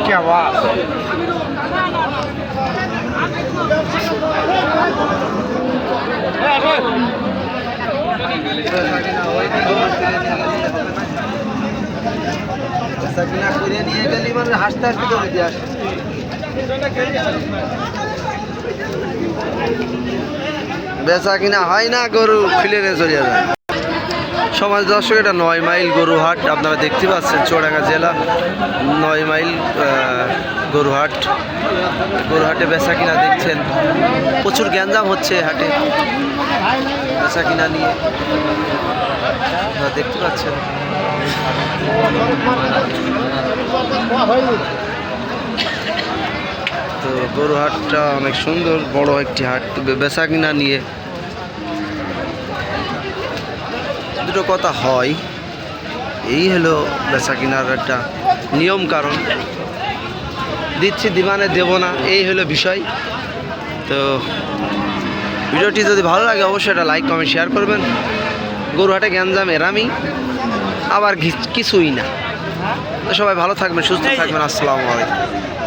क्या बात সাকিনা করে নিয়ে গেলি মানে হাসতে হাসতে করে দিয়ে আসে। বেচা কিনা হয় না, গরু খুলে নিয়ে চলে যায়। সমাজ দর্শক, এটা 9 মাইল গরুহাট আপনারা দেখতে পাচ্ছেন, চুয়াডাঙ্গা জেলা 9 মাইল গরুহাট। গরুহাটে বেচা কিনা দেখছেন, প্রচুর গ্যাঞ্জাম হচ্ছে হাটে বেচা কিনা নিয়ে, আপনারা দেখতে পাচ্ছেন। তো গরুহাটটা অনেক সুন্দর বড় একটি হাট, বেচা কিনা নিয়ে দুটো কথা হয়। এই হলো বেচা কিনার একটা নিয়ম কারণ, দিচ্ছি দিবানে দেব না, এই হলো বিষয়। তো ভিডিওটি যদি ভালো লাগে অবশ্যই এটা লাইক কমেন্ট শেয়ার করবেন। গরুহাটে গ্যাঞ্জাম এরামি, আবার কিছুই না। তো সবাই ভালো থাকবেন, সুস্থ থাকবেন। আসসালামু আলাইকুম।